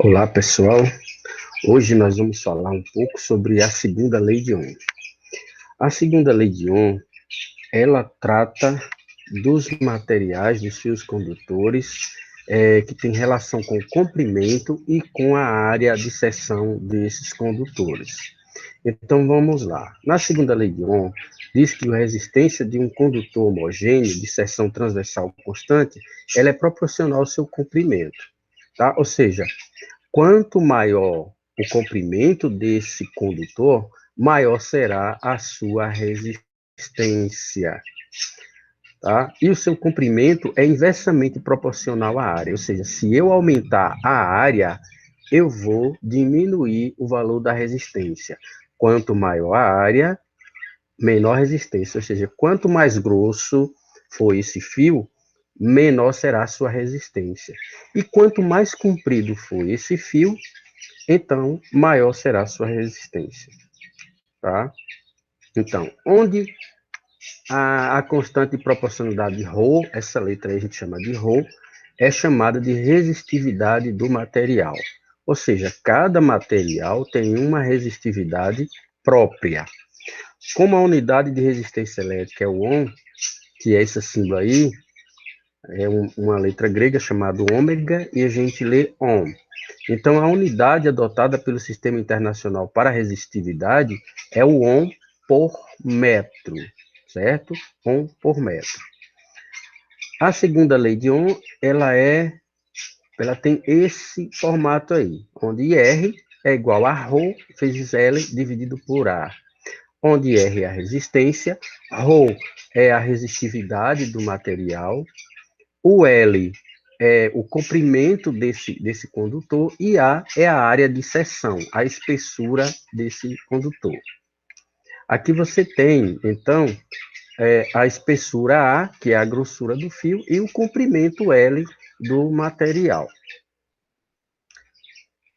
Olá, pessoal. Hoje nós vamos falar um pouco sobre a segunda lei de Ohm. A segunda lei de Ohm, ela trata dos materiais, dos fios condutores, que tem relação com o comprimento e com a área de seção desses condutores. Então, vamos lá. Na segunda lei de Ohm, diz que a resistência de um condutor homogêneo de seção transversal constante, ela é proporcional ao seu comprimento, tá? Ou seja, quanto maior o comprimento desse condutor, maior será a sua resistência, tá? E o seu comprimento é inversamente proporcional à área, ou seja, se eu aumentar a área, eu vou diminuir o valor da resistência. Quanto maior a área, menor resistência, ou seja, quanto mais grosso for esse fio, menor será a sua resistência. E quanto mais comprido for esse fio, então maior será a sua resistência, tá? Então, onde a constante de proporcionalidade ρ, essa letra aí a gente chama de ρ, é chamada de resistividade do material. Ou seja, cada material tem uma resistividade própria. Como a unidade de resistência elétrica é o Ohm, que é esse símbolo aí, é uma letra grega chamada ômega, e a gente lê Ohm. Então, a unidade adotada pelo Sistema Internacional para a Resistividade é o Ohm por metro, certo? Ohm por metro. A segunda lei de Ohm, ela tem esse formato aí, onde R é igual a ρ vezes L dividido por A. Onde R é a resistência, ρ é a resistividade do material, o L é o comprimento desse condutor e A é a área de seção, a espessura desse condutor. Aqui você tem, então, a espessura A, que é a grossura do fio, e o comprimento L do material.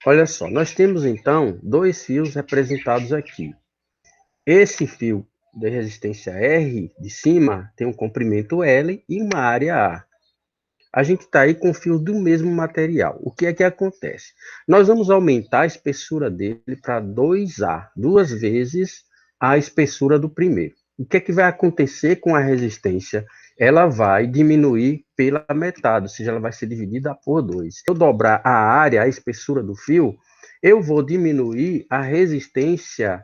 Olha só, nós temos, então, dois fios representados aqui. Esse fio de resistência R de cima tem um comprimento L e uma área A. A gente está aí com fios do mesmo material. O que é que acontece? Nós vamos aumentar a espessura dele para 2A, duas vezes a espessura do primeiro. O que é que vai acontecer com a resistência? Ela vai diminuir pela metade, ou seja, ela vai ser dividida por 2. Se eu dobrar a área, a espessura do fio, eu vou diminuir a resistência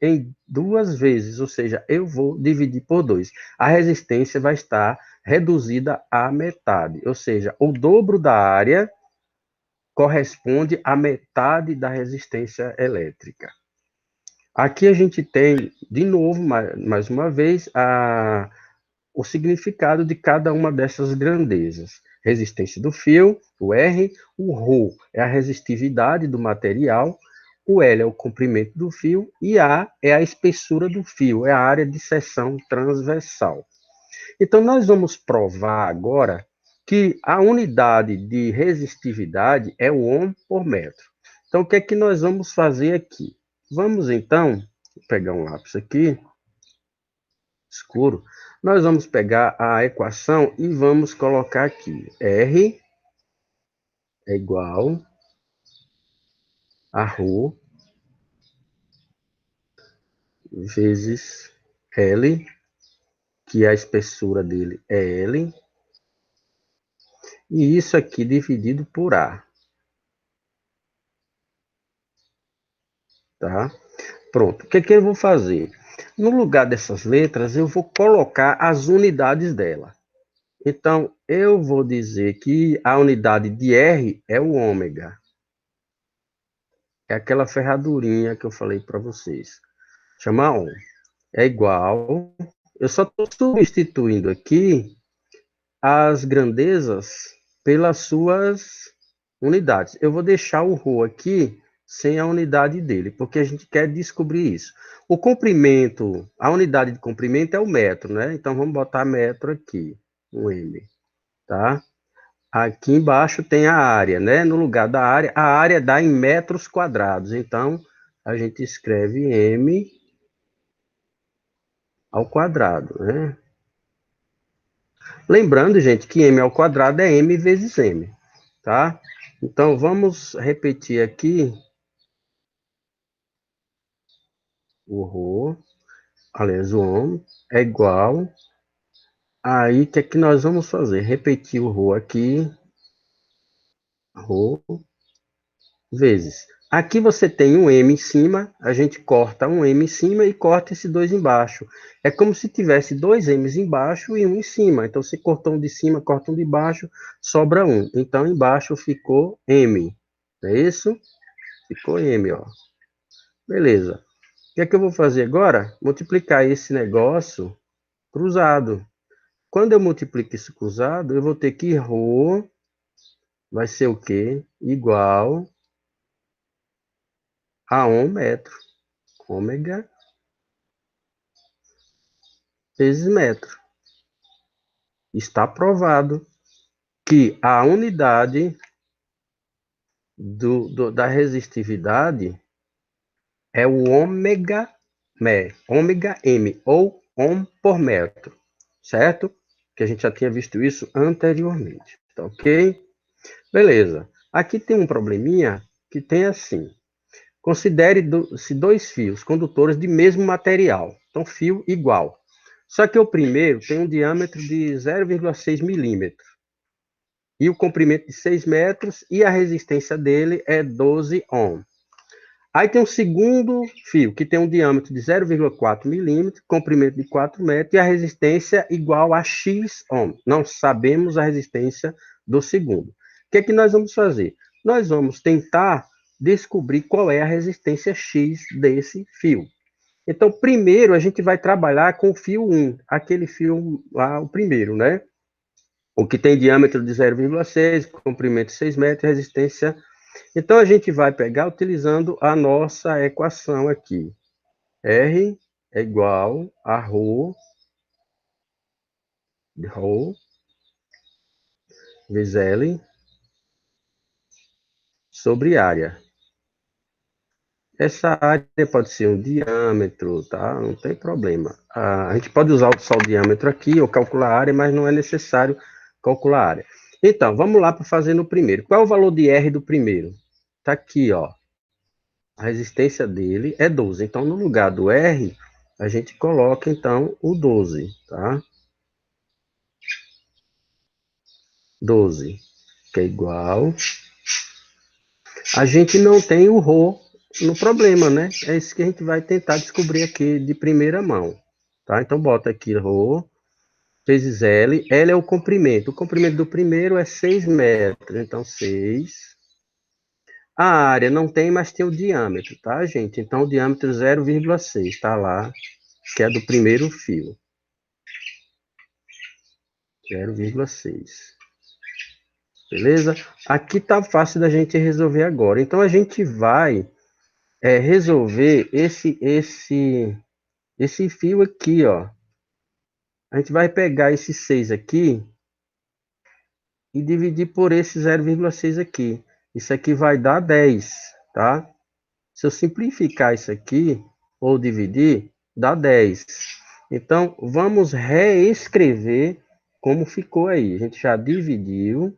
em duas vezes, ou seja, eu vou dividir por 2. A resistência vai estar reduzida à metade, ou seja, o dobro da área corresponde à metade da resistência elétrica. Aqui a gente tem, de novo, mais uma vez, o significado de cada uma dessas grandezas. Resistência do fio, o R, o ρ é a resistividade do material, o L é o comprimento do fio e A é a espessura do fio, é a área de seção transversal. Então, nós vamos provar agora que a unidade de resistividade é o Ohm por metro. Então, o que é que nós vamos fazer aqui? Vamos, então, pegar um lápis aqui, escuro. Nós vamos pegar a equação e vamos colocar aqui. R é igual a ρ vezes L, que a espessura dele é L, e isso aqui dividido por A. Tá? Pronto. O que é que eu vou fazer? No lugar dessas letras, eu vou colocar as unidades dela. Então, eu vou dizer que a unidade de R é o ômega. É aquela ferradurinha que eu falei para vocês. Chama Ohm. É igual. Eu só estou substituindo aqui as grandezas pelas suas unidades. Eu vou deixar o ρ aqui sem a unidade dele, porque a gente quer descobrir isso. O comprimento, a unidade de comprimento é o metro, né? Então, vamos botar metro aqui, um M, tá? Aqui embaixo tem a área, né? No lugar da área, a área dá em metros quadrados. Então, a gente escreve M ao quadrado, né? Lembrando, gente, que M ao quadrado é M vezes M, tá? Então, vamos repetir aqui o ρ, aliás, o ômega é igual. Aí, o que é que nós vamos fazer? Repetir o ρ aqui, ρ vezes. Aqui você tem um M em cima, a gente corta um M em cima e corta esse 2 embaixo. É como se tivesse dois M's embaixo e um em cima. Então, você cortou um de cima, corta um de baixo, sobra um. Então, embaixo ficou M. Não é isso? Ficou M, ó. Beleza. O que é que eu vou fazer agora? Multiplicar esse negócio cruzado. Quando eu multiplico isso cruzado, eu vou ter que ρ vai ser o quê? Igual a 1 metro. Ômega vezes metro. Está provado que a unidade da resistividade é o ômega m, ou ohm por metro, certo? Que a gente já tinha visto isso anteriormente, tá ok? Beleza. Aqui tem um probleminha que tem assim. Considere-se dois fios condutores de mesmo material, então fio igual. Só que o primeiro tem um diâmetro de 0,6 milímetros e o comprimento de 6 metros e a resistência dele é 12 ohm. Aí tem um segundo fio que tem um diâmetro de 0,4 milímetros, comprimento de 4 metros e a resistência igual a X ohm. Não sabemos a resistência do segundo. O que é que nós vamos fazer? Nós vamos tentar descobrir qual é a resistência X desse fio. Então, primeiro a gente vai trabalhar com o fio 1, aquele fio lá, o primeiro, né? O que tem diâmetro de 0,6, comprimento de 6 metros e resistência. Então, a gente vai pegar utilizando a nossa equação aqui. R é igual a ρ vezes L sobre área. Essa área pode ser um diâmetro, tá? Não tem problema. A gente pode usar só o diâmetro aqui ou calcular a área, mas não é necessário calcular a área. Então, vamos lá para fazer no primeiro. Qual é o valor de R do primeiro? Está aqui, ó. A resistência dele é 12. Então, no lugar do R, a gente coloca, então, o 12, tá? 12, que é igual. A gente não tem o ρ no problema, né? É isso que a gente vai tentar descobrir aqui de primeira mão, tá? Então, bota aqui ρ vezes L. L é o comprimento. O comprimento do primeiro é 6 metros. Então, 6. A área não tem, mas tem o diâmetro, tá, gente? Então, o diâmetro 0,6, tá lá, que é do primeiro fio. 0,6. Beleza? Aqui tá fácil da gente resolver agora. Então, a gente vai resolver esse fio aqui, ó. A gente vai pegar esse 6 aqui e dividir por esse 0,6 aqui. Isso aqui vai dar 10, tá? Se eu simplificar isso aqui, ou dividir, dá 10. Então, vamos reescrever como ficou aí. A gente já dividiu,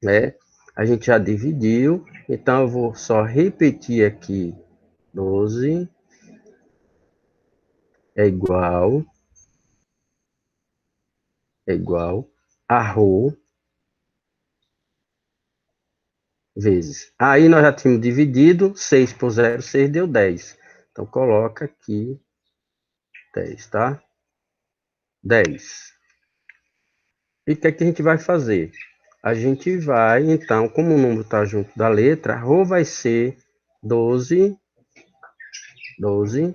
né? A gente já dividiu. Então, eu vou só repetir aqui. 12 é igual a ρ vezes. Aí nós já tínhamos dividido, 6 por 0, 6 deu 10. Então, coloca aqui 10, tá? 10. E o que é que a gente vai fazer? A gente vai, então, como o número está junto da letra, ρ vai ser 12, 12,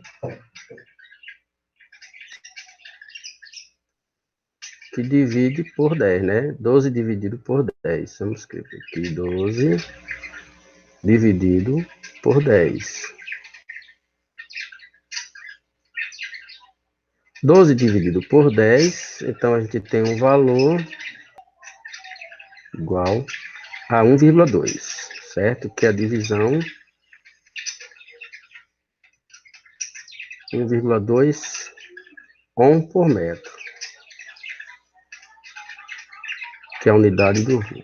que divide por 10, né? 12 dividido por 10. Vamos escrever aqui, 12 dividido por 10. 12 dividido por 10, então a gente tem um valor igual a 1,2, certo? Que é a divisão 1,2 ohm por metro, que é a unidade do Rio.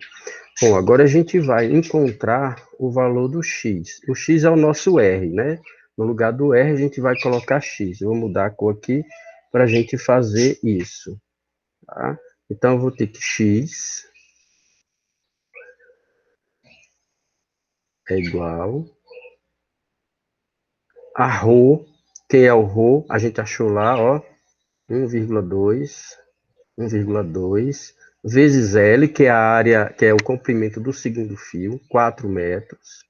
Bom, agora a gente vai encontrar o valor do x. O x é o nosso r, né? No lugar do r, a gente vai colocar x. Eu vou mudar a cor aqui para a gente fazer isso. Tá? Então, eu vou ter que x é igual a ρ, que é o ρ, a gente achou lá, ó, 1,2, 1,2, vezes L, que é a área, que é o comprimento do segundo fio, 4 metros.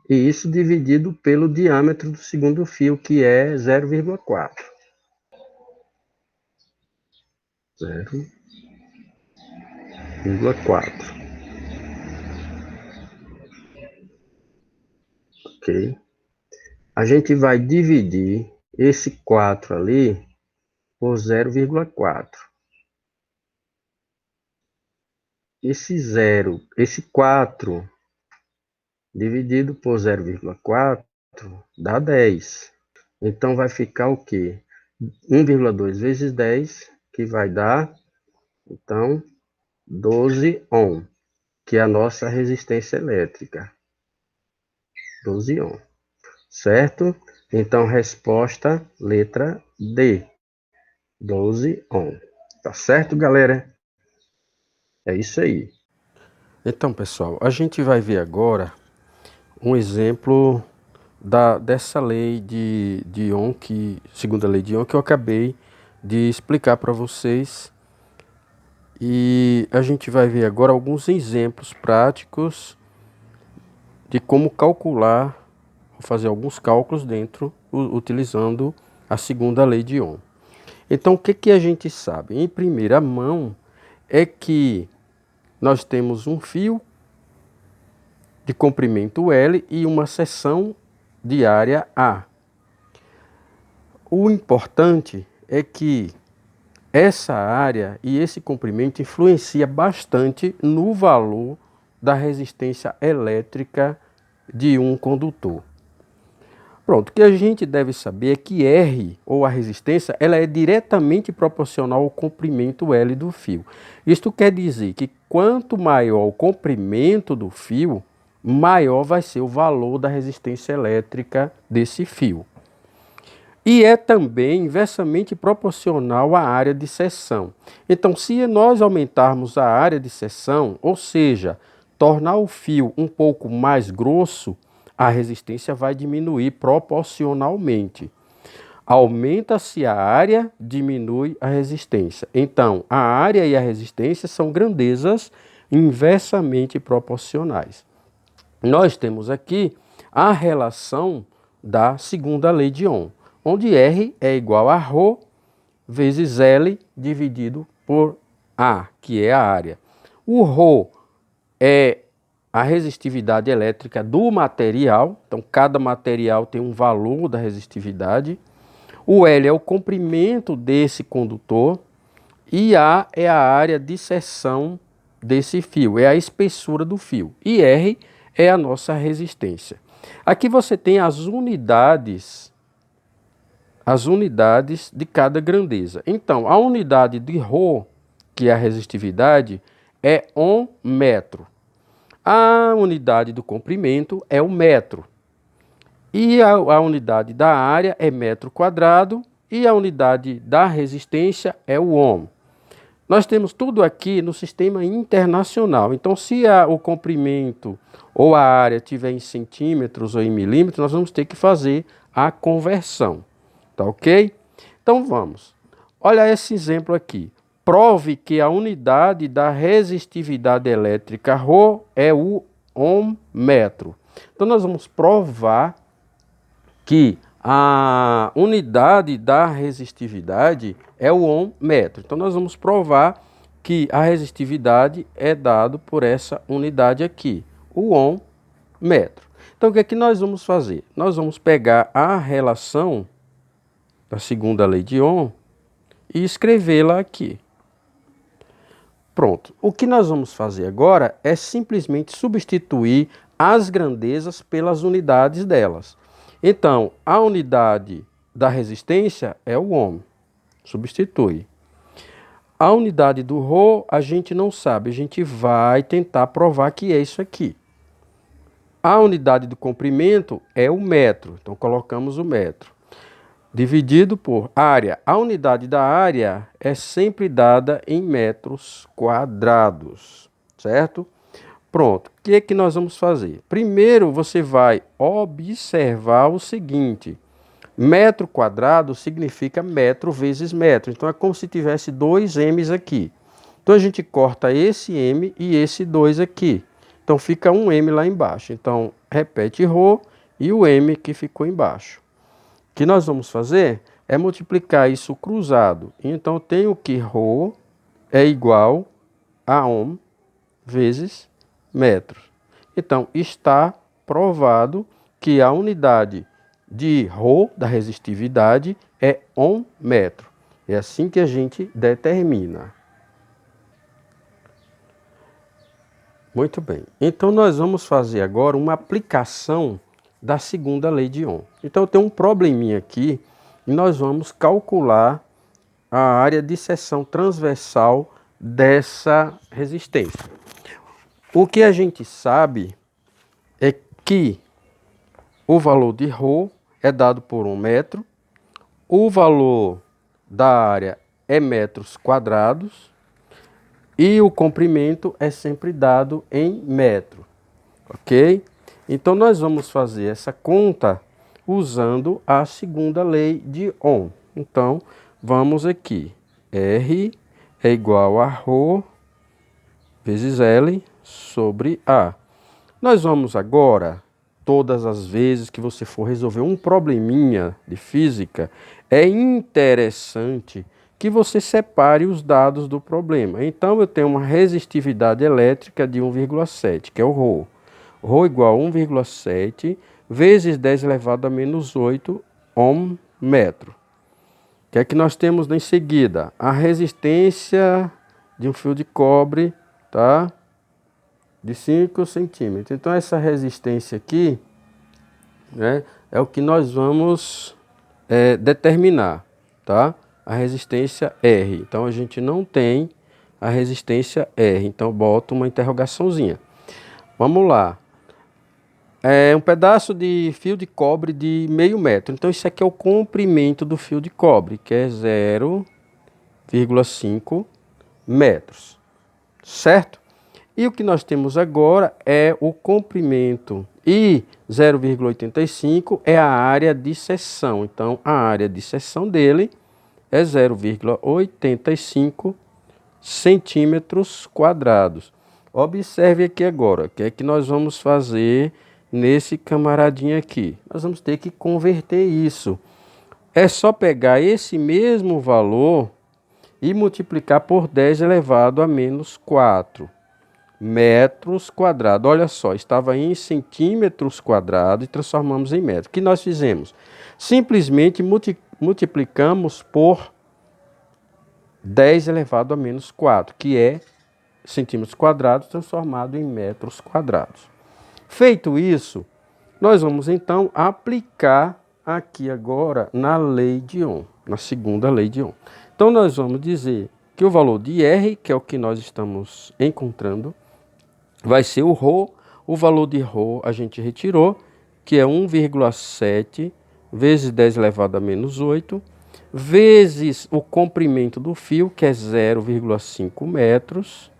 E isso dividido pelo diâmetro do segundo fio, que é 0,4. 0,4. Ok? A gente vai dividir esse 4 ali por 0,4. Esse 4 dividido por 0,4 dá 10. Então, vai ficar o quê? 1,2 vezes 10, que vai dar, então, 12 ohm, que é a nossa resistência elétrica. 12 ohm, certo? Então, resposta, letra D, 12 ohm. Tá certo, galera? É isso aí. Então, pessoal, a gente vai ver agora um exemplo dessa lei de Ohm, segunda lei de Ohm, que eu acabei de explicar para vocês. E a gente vai ver agora alguns exemplos práticos de como calcular, fazer alguns cálculos utilizando a segunda lei de Ohm. Então, o que a gente sabe? Em primeira mão, é que nós temos um fio de comprimento L e uma seção de área A. O importante é que essa área e esse comprimento influencia bastante no valor da resistência elétrica de um condutor. Pronto, o que a gente deve saber é que R, ou a resistência, ela é diretamente proporcional ao comprimento L do fio. Isto quer dizer que quanto maior o comprimento do fio, maior vai ser o valor da resistência elétrica desse fio. E é também inversamente proporcional à área de seção. Então, se nós aumentarmos a área de seção, ou seja, tornar o fio um pouco mais grosso, a resistência vai diminuir proporcionalmente. Aumenta-se a área, diminui a resistência. Então, a área e a resistência são grandezas inversamente proporcionais. Nós temos aqui a relação da segunda lei de Ohm, onde R é igual a ρ vezes L dividido por A, que é a área. O ρ é a resistividade elétrica do material, então cada material tem um valor da resistividade. O L é o comprimento desse condutor e A é a área de seção desse fio, é a espessura do fio. E R é a nossa resistência. Aqui você tem as unidades de cada grandeza. Então, a unidade de ρ, que é a resistividade, é ohm metro. A unidade do comprimento é o metro. E a unidade da área é metro quadrado e a unidade da resistência é o ohm. Nós temos tudo aqui no sistema internacional. Então, se o comprimento ou a área estiver em centímetros ou em milímetros, nós vamos ter que fazer a conversão. Tá ok? Então, vamos. Olha esse exemplo aqui. Prove que a unidade da resistividade elétrica ρ é o ohm metro. Então, nós vamos provar que a unidade da resistividade é o ohm metro. Então, nós vamos provar que a resistividade é dado por essa unidade aqui, o ohm metro. Então, o que é que nós vamos fazer? Nós vamos pegar a relação da segunda lei de Ohm e escrevê-la aqui. Pronto. O que nós vamos fazer agora é simplesmente substituir as grandezas pelas unidades delas. Então, a unidade da resistência é o ohm. Substitui. A unidade do Rho a gente não sabe, a gente vai tentar provar que é isso aqui. A unidade do comprimento é o metro, então colocamos o metro. Dividido por área. A unidade da área é sempre dada em metros quadrados, certo? Pronto, o que é que nós vamos fazer? Primeiro você vai observar o seguinte: metro quadrado significa metro vezes metro, então é como se tivesse dois m's aqui. Então a gente corta esse m e esse 2 aqui. Então fica um m lá embaixo. Então repete Rho e o m que ficou embaixo. O que nós vamos fazer é multiplicar isso cruzado. Então eu tenho que Rho é igual a ohm vezes metro. Então está provado que a unidade de Rho, da resistividade, é ohm metro. É assim que a gente determina. Muito bem. Então nós vamos fazer agora uma aplicação da segunda lei de Ohm. Então eu tenho um probleminha aqui e nós vamos calcular a área de seção transversal dessa resistência. O que a gente sabe é que o valor de Rho é dado por 1 metro, o valor da área é metros quadrados e o comprimento é sempre dado em metro, ok? Então nós vamos fazer essa conta usando a segunda lei de Ohm. Então vamos aqui, R é igual a Rho vezes L sobre A. Nós vamos agora, todas as vezes que você for resolver um probleminha de física, é interessante que você separe os dados do problema. Então eu tenho uma resistividade elétrica de 1,7, que é o Rho. Rho igual a 1,7 vezes 10 elevado a menos 8 ohm metro. O que é que nós temos em seguida? A resistência de um fio de cobre, tá? De 5 centímetros. Então essa resistência aqui, né, é o que nós vamos determinar, tá? A resistência R. Então a gente não tem a resistência R. Então boto uma interrogaçãozinha. Vamos lá. É um pedaço de fio de cobre de meio metro. Então isso aqui é o comprimento do fio de cobre, que é 0,5 metros. Certo? E o que nós temos agora é o comprimento e 0,85 é a área de seção. Então a área de seção dele é 0,85 centímetros quadrados. Observe aqui agora, o que é que nós vamos fazer nesse camaradinho aqui. Nós vamos ter que converter isso. É só pegar esse mesmo valor e multiplicar por 10 elevado a menos 4 metros quadrados. Olha só, estava em centímetros quadrados e transformamos em metros. O que nós fizemos? Simplesmente multiplicamos por 10 elevado a menos 4, que é centímetros quadrados transformado em metros quadrados. Feito isso, nós vamos então aplicar aqui agora na lei de Ohm, na segunda lei de Ohm. Então nós vamos dizer que o valor de R, que é o que nós estamos encontrando, vai ser o Rho. O valor de Rho a gente retirou, que é 1,7 vezes 10 elevado a menos 8, vezes o comprimento do fio, que é 0,5 metros,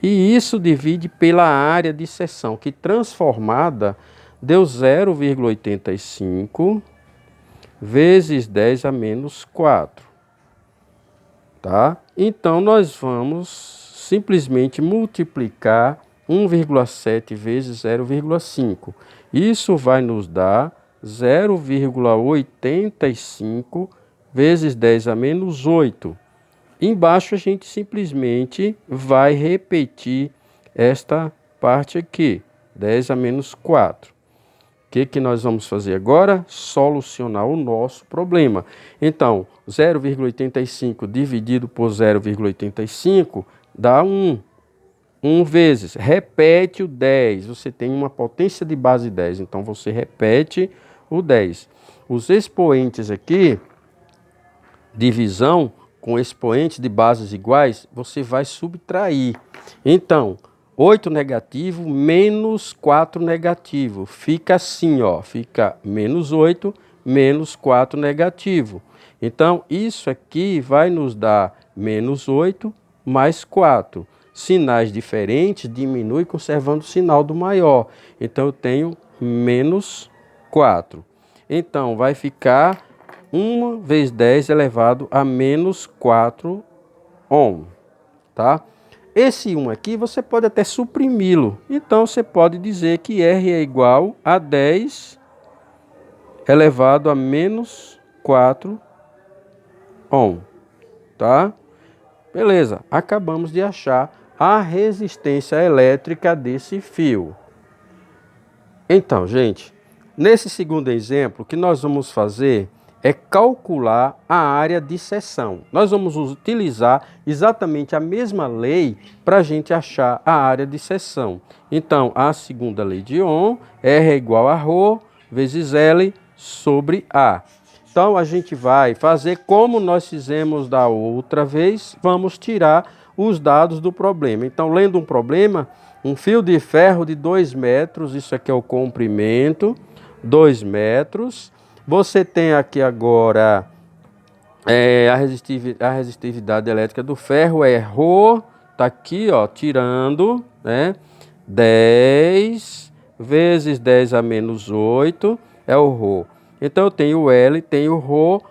e isso divide pela área de seção, que transformada deu 0,85 vezes 10 a menos 4. Tá? Então nós vamos simplesmente multiplicar 1,7 vezes 0,5. Isso vai nos dar 0,85 vezes 10 a menos 8. Embaixo a gente simplesmente vai repetir esta parte aqui, 10 a menos 4. O que nós vamos fazer agora? Solucionar o nosso problema. Então, 0,85 dividido por 0,85 dá 1. 1 vezes, repete o 10, você tem uma potência de base 10, então você repete o 10. Os expoentes aqui, divisão, com expoentes de bases iguais, você vai subtrair. Então, 8 negativo menos 4 negativo. Fica assim, ó, fica menos 8 menos 4 negativo. Então, isso aqui vai nos dar menos 8 mais 4. Sinais diferentes diminui conservando o sinal do maior. Então, eu tenho menos 4. Então, vai ficar 1 vezes 10 elevado a menos 4 ohm, tá? Esse 1 aqui você pode até suprimi-lo. Então, você pode dizer que R é igual a 10 elevado a menos 4 ohm, tá? Beleza, acabamos de achar a resistência elétrica desse fio. Então, gente, nesse segundo exemplo, o que nós vamos fazer é calcular a área de seção. Nós vamos utilizar exatamente a mesma lei para a gente achar a área de seção. Então, a segunda lei de Ohm, R é igual a ρ vezes L sobre A. Então, a gente vai fazer como nós fizemos da outra vez, vamos tirar os dados do problema. Então, lendo um problema, um fio de ferro de 2 metros, isso aqui é o comprimento, 2 metros. Você tem aqui agora a resistividade elétrica do ferro é ρ, tá aqui, ó, tirando, né? 10 vezes 10 a menos 8 é o ρ. Então eu tenho o L, tenho o ρ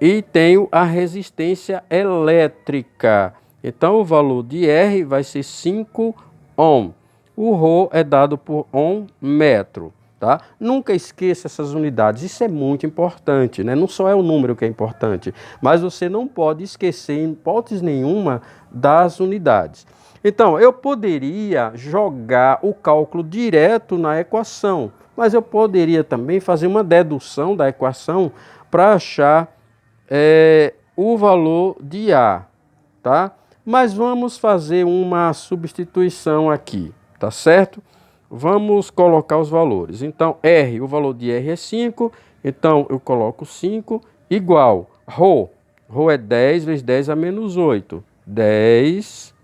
e tenho a resistência elétrica. Então o valor de R vai ser 5 ohm. O ρ é dado por ohm metro. Tá? Nunca esqueça essas unidades, isso é muito importante, né? Não só é o número que é importante, mas você não pode esquecer em hipótese nenhuma das unidades. Então, eu poderia jogar o cálculo direto na equação, mas eu poderia também fazer uma dedução da equação para achar o valor de A, tá? Mas vamos fazer uma substituição aqui, tá certo? Vamos colocar os valores. Então, R, o valor de R é 5. Então, eu coloco 5 igual ρ. Ρ é 10 vezes 10 a menos 8. 10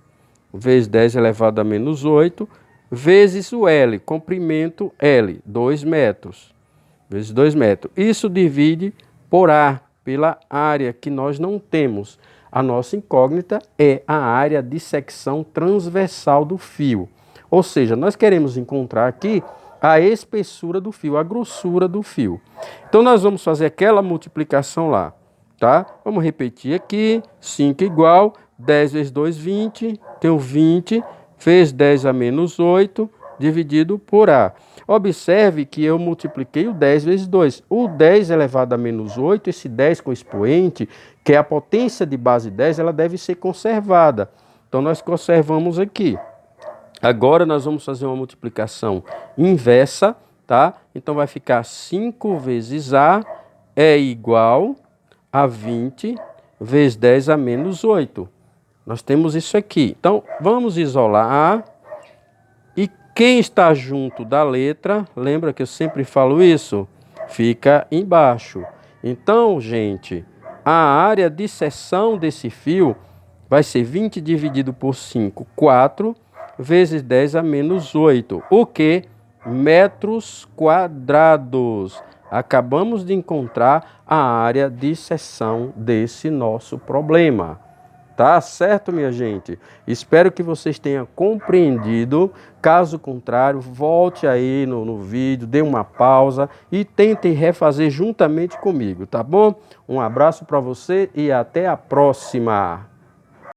vezes 10 elevado a menos 8 vezes o L, comprimento L, 2 metros. Vezes 2 metros. Isso divide por A, pela área que nós não temos. A nossa incógnita é a área de secção transversal do fio. Ou seja, nós queremos encontrar aqui a espessura do fio, a grossura do fio. Então, nós vamos fazer aquela multiplicação lá, tá? Vamos repetir aqui, 5 igual, 10 vezes 2, 20, tenho 20, vezes 10 a menos 8, dividido por A. Observe que eu multipliquei o 10 vezes 2. O 10 elevado a menos 8, esse 10 com expoente, que é a potência de base 10, ela deve ser conservada. Então, nós conservamos aqui. Agora nós vamos fazer uma multiplicação inversa, tá? Então vai ficar 5 vezes A é igual a 20 vezes 10 a menos 8. Nós temos isso aqui. Então vamos isolar A. E quem está junto da letra, lembra que eu sempre falo isso? Fica embaixo. Então, gente, a área de seção desse fio vai ser 20 dividido por 5, 4 vezes 10 a menos 8, o que? Metros quadrados. Acabamos de encontrar a área de seção desse nosso problema. Tá certo, minha gente? Espero que vocês tenham compreendido. Caso contrário, volte aí no vídeo, dê uma pausa e tentem refazer juntamente comigo, tá bom? Um abraço para você e até a próxima!